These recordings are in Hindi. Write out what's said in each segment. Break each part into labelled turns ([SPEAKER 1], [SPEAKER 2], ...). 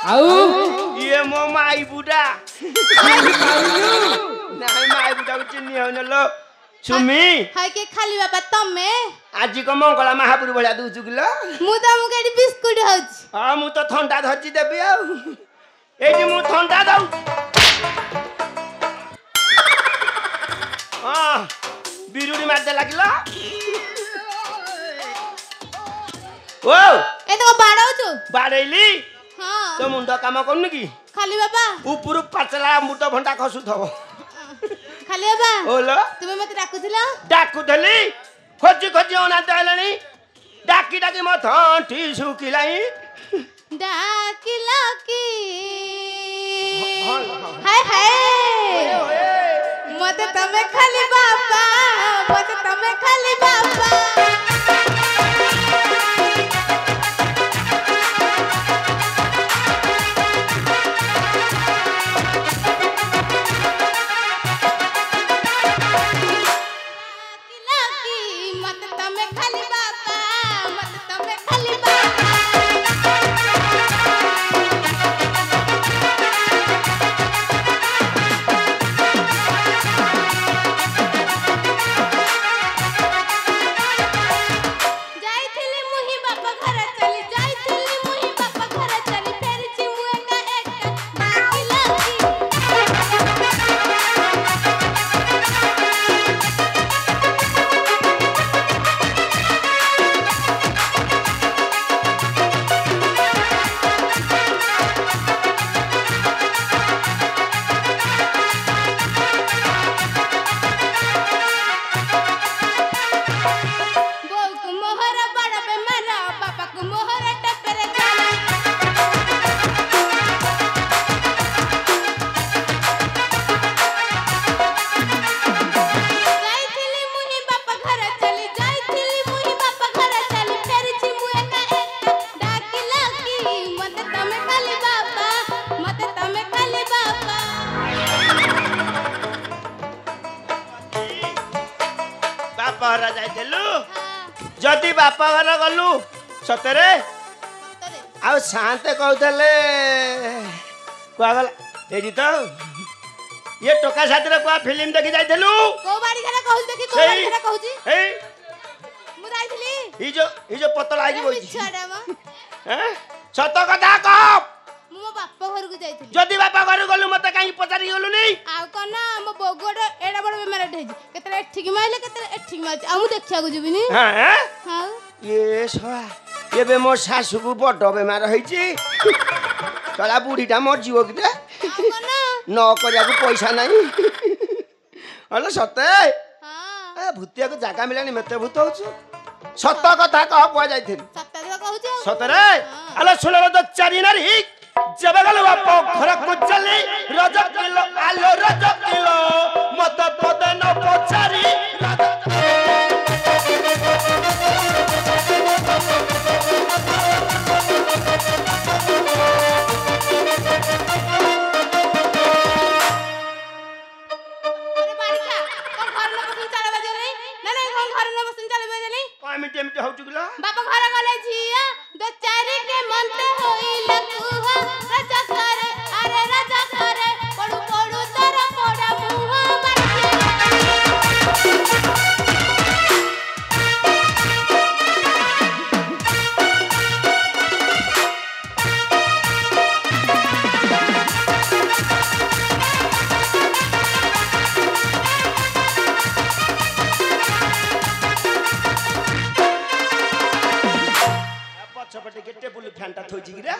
[SPEAKER 1] आउ
[SPEAKER 2] ये मो माई बुढ़ा नहीं माई बुढ़ा को चिन्नी हो लो सुमी
[SPEAKER 3] हाय के खाली बाबा तमे
[SPEAKER 2] आज को मंगला महापुर भलिया दूचु किलो
[SPEAKER 3] मु तमु केडी बिस्कुट हउछ
[SPEAKER 2] हां मु तो ठंडा धरची देबी आ एडी मु ठंडा दउ हां बिरुडी मार दे लागिला ओ
[SPEAKER 3] ए तो बाड़ाउछु
[SPEAKER 2] बाड़ैली
[SPEAKER 3] हां
[SPEAKER 2] तो मुंडा काम करनु की
[SPEAKER 3] खाली बाबा
[SPEAKER 2] ऊपर पाचला मुंड भंडा खसु थबो
[SPEAKER 3] खाली बाबा
[SPEAKER 2] ओलो
[SPEAKER 3] तुमे मते डाकुथिला
[SPEAKER 2] डाकुथली खोजी खोजी ओना तैलनी डाकी डाकी म थंठी सुकिलाई
[SPEAKER 3] डाकिला की हाय हाय मते तमे खाली बाबा मते तमे खाली बाबा
[SPEAKER 2] जदि बापा घर गलु सतरे आ शांते कहते कुआ गला एजी तो ये टोका साथी कुआ फिल्म देखि जाइथलु
[SPEAKER 3] को बाड़ी घरे कहू देखि को बाड़ी घरे कहूजी
[SPEAKER 2] ए
[SPEAKER 3] मु जाइथली
[SPEAKER 2] ई जो पतला आगी बोई
[SPEAKER 3] छाडा म
[SPEAKER 2] हैं सत कथा कह
[SPEAKER 3] मो बापा घर को जाइथली
[SPEAKER 2] जदि बापा घर गलु मते काई पचारि गलु नै
[SPEAKER 3] आ कोना मो बोगोड एडा बड़ बेमार ठेजी केतरे एठिक माइले केतरे एठिक माइले आ मु देखिया को जिबिनी
[SPEAKER 2] हां
[SPEAKER 3] हां
[SPEAKER 2] ये सोआ एबे मो सासु को बड बेमार होईची तला बुढ़ीटा मर जीव कि दे
[SPEAKER 3] कोना
[SPEAKER 2] न करिया को पैसा नाही हलो सते
[SPEAKER 3] हां
[SPEAKER 2] ए भूतिया को जागा मिलानी मते भूत होछु सत कथा कह कुआ जाइथिन
[SPEAKER 3] सत्ता दे कहूजी
[SPEAKER 2] सतरे हलो सुनलो तो चारि नारी जब गलो बाप घर को चली रज किलो आलो रज किलो मत पद न पचारी मिटे हो चुकला
[SPEAKER 3] बापा घर गले झिया दो चारि के मनते होइला कुहा राजा करे अरे राजा करे पडु पडु तारा पडा मुहा
[SPEAKER 2] पछपटे के टेबुल फैनटा थोइची गिरा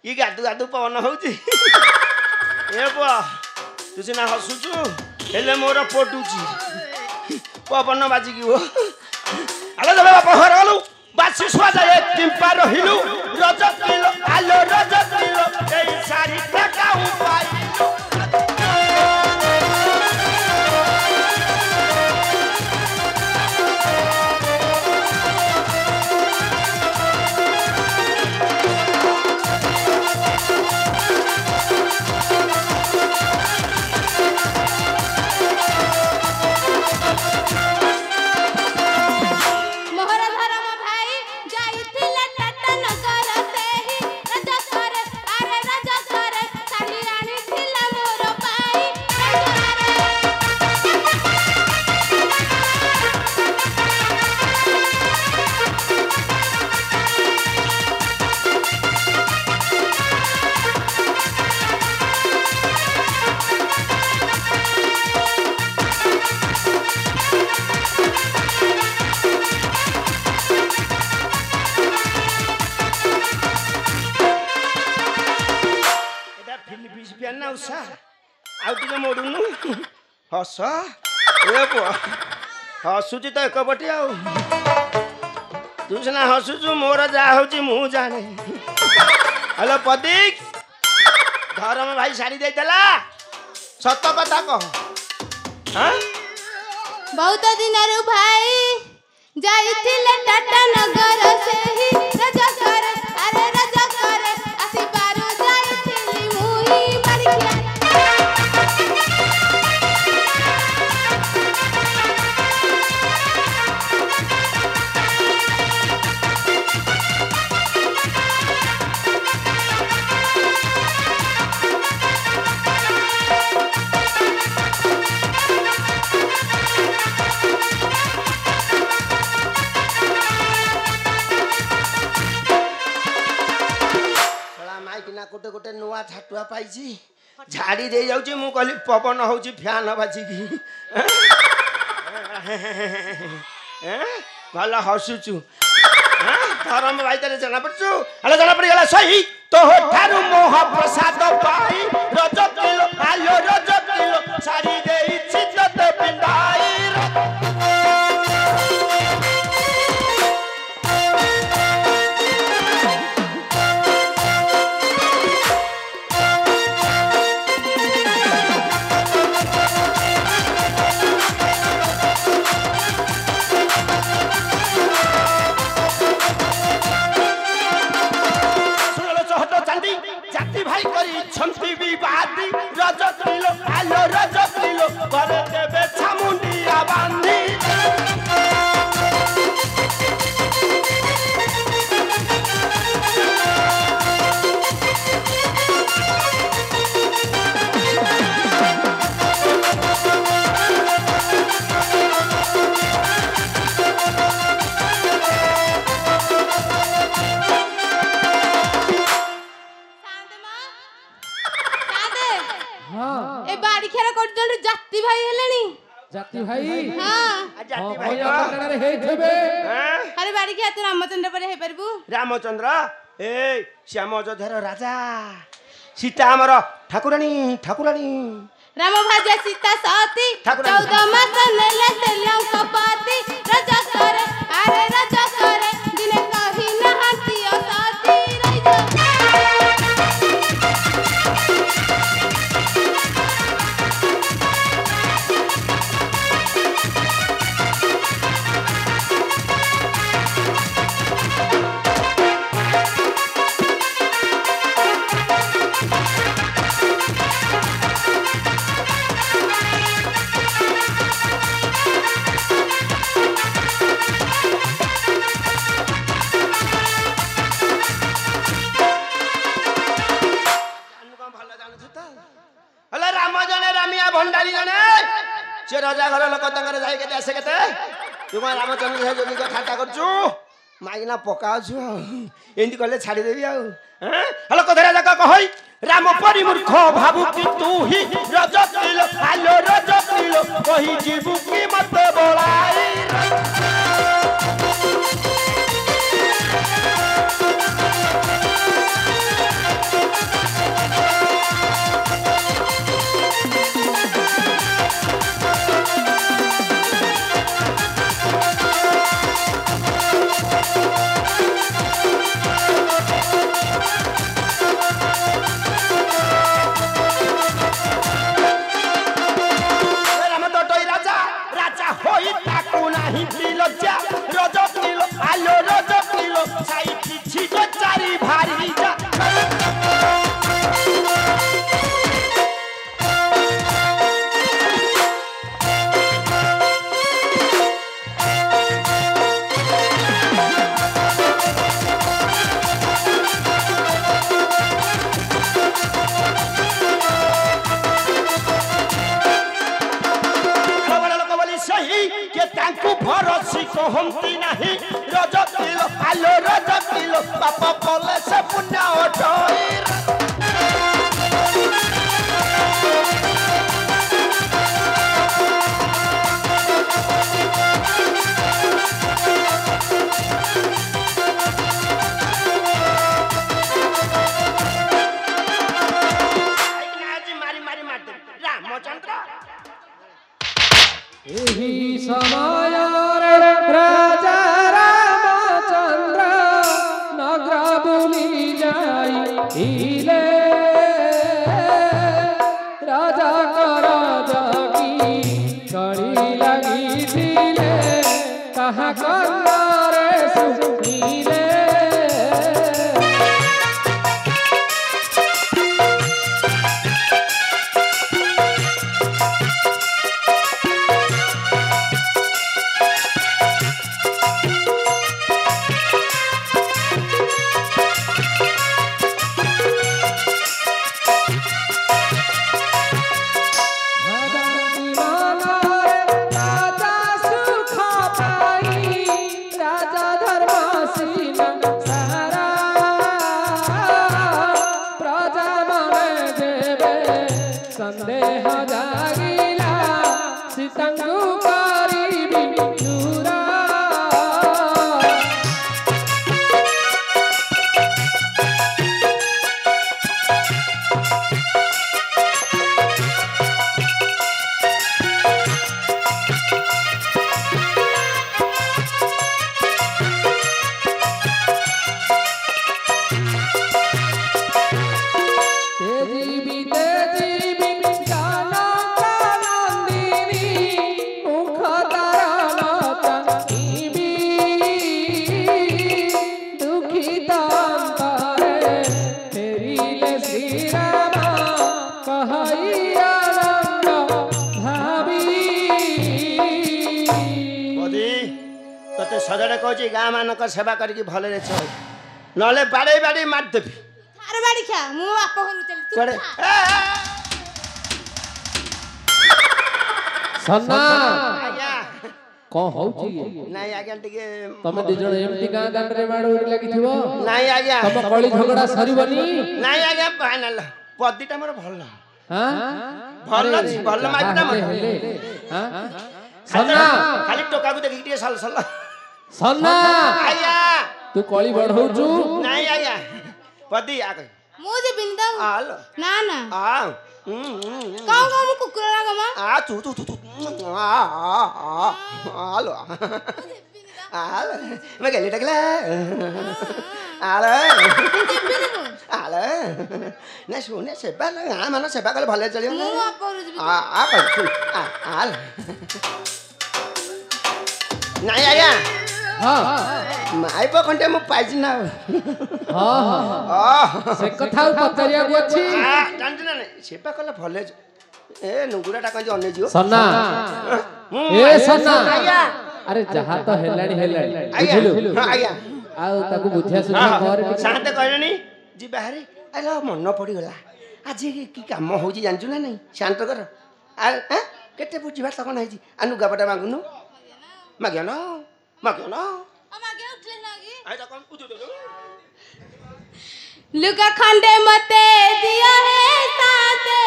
[SPEAKER 2] ई गादु गादु पवन होउची ए बुआ तू सिना हसुचु हेले मोर पटुची पवन बाजी की हो आलो जब बाप घर गलु बासी सुआ जाए टिम्पा रहिलु रज किलो आलो रज किलो एई सारी टाका उपाई
[SPEAKER 3] मोहरा धरम भाई जाइथिला टाटा नगर से
[SPEAKER 2] ଫ୍ୟାନ୍ ନା ଉଷା ଆଉ ଟିକେ ମୋଡୁନୁ ହସ ଏ ପୁଅ ହସୁଛି ତ ଏକପଟି ଆଉ ତୁ ସିନା ହସୁଛୁ ମୋର ଯାହା ହଉଛି ମୁଁ ଜାଣେ ହ୍ୟାଲୋ ପ୍ରଦୀପ ଧରମ ଭାଇ ଶାଢ଼ୀ ଦେଇଥିଲା ସତ କଥା କହ
[SPEAKER 3] ବହୁତ ଦିନରୁ ଭାଇ ଯାଇଥିଲେ ଟାଟା ନଗର ସେହି ରଜକରେ ଆରେ ରଜକରେ ଆସିବାରୁ ଯାଇଥିଲି ମୁହିଁ ବାରିକିଆ
[SPEAKER 2] ଗୋଟେ ଗୋଟେ ନୂଆ ଛାଟୁଆ ପାଇଛି ଝାଡ଼ି ଦେଇ ଯାଉଛି ମୁଁ କହିଲି ପବନ ହଉଛି ଫ୍ୟାନ ବାଜିକି ଭଲ ହସୁଛୁ ଧରମ ଭାଇ ତାରେ ଜଣା ପଡୁଛୁ ହେଲେ ଜଣା ପଡିଗଲା ସହି ତୋ ଠାରୁ ମହାପ୍ରସାଦ ପାଇ ରଜ କିଲୋ ଆଲୋ ରଜ କିଲୋ ଛାଡ଼ି ଦେଇଛି ତତେ ପିନ୍ଧାଇ छंती विवादी रज किलो आलो रज किलो करे देवे छामुंडिया बांधी
[SPEAKER 3] जाति भाई हेलेनी
[SPEAKER 1] जाति भाई
[SPEAKER 3] हां
[SPEAKER 2] जाति भाई
[SPEAKER 1] रे हे थबे
[SPEAKER 3] अरे बाड़ी के तू रामचंद्र पर हे परबू
[SPEAKER 2] रामचंद्र ए श्याम अयोध्यार राजा सीता हमर ठाकुरानी ठाकुरानी
[SPEAKER 3] राम भाजा सीता सती 14 मास नेले तेलंक पाती राजा करे अरे राजा करे दिने कहि नहाती सती रही जा
[SPEAKER 2] भंडारी जने से राजा घर लोक तंगर जाय केते आसे केते तू कोन रामचंद्र से जोगी को ठाटा करछु माइना पकाछु एंदी कहले छाडी देबी आ हेलो कथरा जाका कहई राम परि मूर्ख भाबु कि तू ही रज किलो आलो रज किलो कहि जीवु की मत बोलाई कहती नहीं रज किलो आलो रज किलो पाप कले से पुण्य उठई
[SPEAKER 1] इले राजा का राजा की कड़ी लगी दिले कहाँ करना रे सुनीले संदेह जागिला सितंगु करीबी चूरा
[SPEAKER 2] सजड़े कहूँ गाँ मानक सेवा करके भले चल नले बाड़े बाड़े मारदेवी
[SPEAKER 3] थार बाड़ी खा मु बाप घरु चली तू
[SPEAKER 2] कुआडे
[SPEAKER 3] खा।
[SPEAKER 1] सन्ना
[SPEAKER 2] आज्ञा
[SPEAKER 1] कौन होची
[SPEAKER 2] नहीं आज्ञा टिके
[SPEAKER 1] तमे दी जण एमटी गाँ दांड रे माड़ उड़ी लागिथिबो
[SPEAKER 2] नहीं आज्ञा
[SPEAKER 1] तम कଳି झगड़ा सरीबनी
[SPEAKER 2] नहीं आज्ञा फाइनल पद्दीटा मोर भल
[SPEAKER 1] हां
[SPEAKER 2] भल माइटा मोर
[SPEAKER 1] हां सन्ना
[SPEAKER 2] खाली टोका को देखि टिके सल सल
[SPEAKER 1] सन्ना
[SPEAKER 2] आज्ञा
[SPEAKER 1] तू कଳି बढ़ौचू
[SPEAKER 2] नहीं आज्ञा पद्दी आ गई
[SPEAKER 3] मु जे बिंदा
[SPEAKER 2] आल
[SPEAKER 3] ना ना
[SPEAKER 2] आ
[SPEAKER 3] काऊ काऊ मु कुकुर ना गमा
[SPEAKER 2] आ तू आलो आल मैं गले टकला आल आल ना सुने सेबा ना मानो सेबा कले भले चलियो
[SPEAKER 3] मु बाप घरु जी
[SPEAKER 2] आ कर आल नहीं आया
[SPEAKER 1] हां
[SPEAKER 2] माई बखंटे मु पाइज ना
[SPEAKER 1] हां हां से कथा पचरिया को अछि
[SPEAKER 2] आ जानछ ना सेबा कले भले ए नुगुराटा कहि अने जियो
[SPEAKER 1] सन्ना ए सन्ना
[SPEAKER 2] आया
[SPEAKER 1] अरे जहा तो हेलाणी
[SPEAKER 2] आया
[SPEAKER 1] बुझिलु
[SPEAKER 2] आया
[SPEAKER 1] आउ ताकू बुझिया सुझिया घर
[SPEAKER 2] साथे कहलेनी जी बाहरी आलो मन पड़ी गला आज की काम होजी जानछु ना नहीं शांत कर आ केते बुझिबा त कोन हैजी आ नुगापटा मागुनु माग्यानो माग्यानो
[SPEAKER 3] अमा के उठले नागी
[SPEAKER 2] आइ त कोन उठु दो
[SPEAKER 3] लुगा खंडे मते दिया है साथे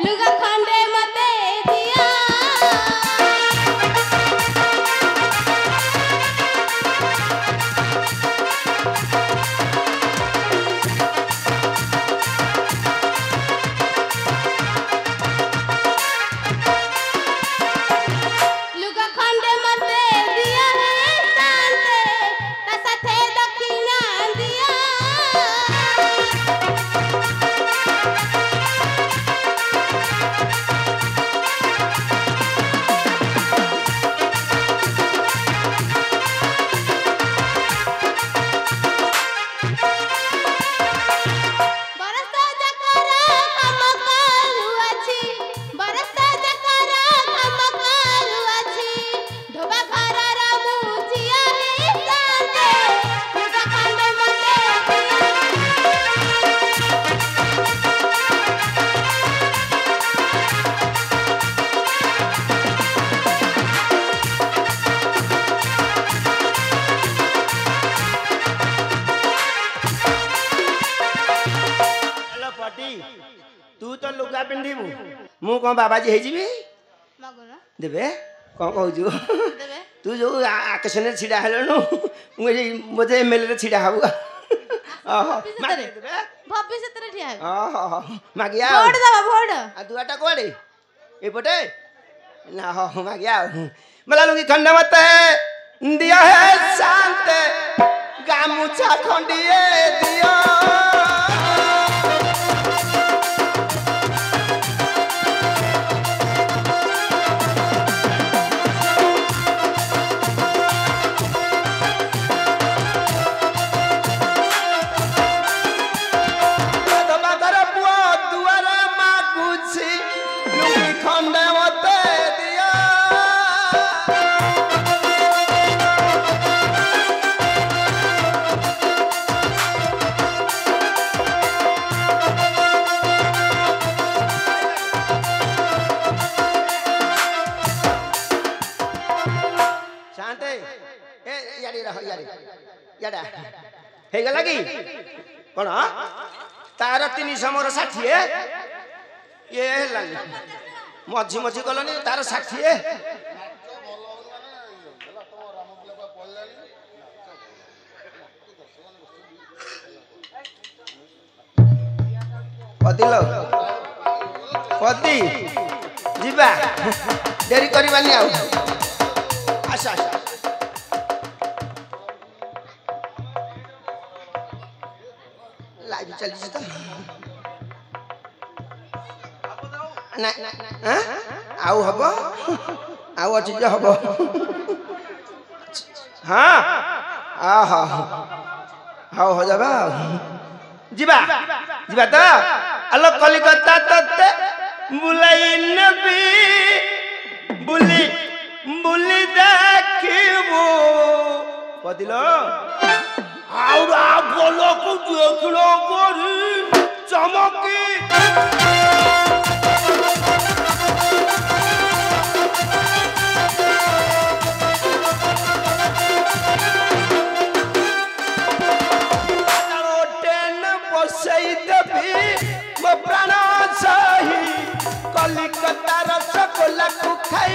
[SPEAKER 3] लुगा खंडे मते दिया लुगा खंडे मते दिया है साथे ता साथे दक्षिणा दिया बरसा जकरा कमकालु अछि बरसा जकरा कमकालु अछि ढोबा घरर मुचिया हे साथे लुगा खंडे मते
[SPEAKER 2] हेलो पटी तू तो लुगा पिंधिबु मु कोन बाबाजी हे जीबी
[SPEAKER 3] मगुना
[SPEAKER 2] देबे कोन कहजु
[SPEAKER 3] देबे
[SPEAKER 2] तू जो आकाशने छिडा हेलनु मुझे एमएलए रे छिडा हाबु मारे देबे
[SPEAKER 3] भविष्य रे ठिया
[SPEAKER 2] मागिया
[SPEAKER 3] भोट दबा भोट
[SPEAKER 2] आ दुआटा कोडे एपटे ना हो मागिया मला लुगी खंड मत दिया है शांत गामुछा खंडिए दियो ହେଇଗଲା କି କଣ ତାର 300 ମୋର 60 ଇଏ ହେଲାନି ମଝି ମଝି ଗଲନି ତାର 60 ପଦିଲ ପଦି ଯିବା ଡେରି କରିବାନି ଆଉ ଆସ ଆସ ଲାଇଭ ଚାଲିଛି ତ ନା ଆଉ ହବ ଆଉ ଅଛି ଯେ ହବ ହଁ ଆହା ହଉ हो जाबा ଯିବା ଯିବା ତ ଆଲୋ କଲିକତା ତତେ ବୁଲାଇ ନେବି ବୁଲି ବୁଲି ଦେଖିବୁ ପଦିଲ ଆଉରା ବୋଲକୁ ଦେଖିଲ କରି ଚମକି प्राण सही कलिकता रसगोला को खाई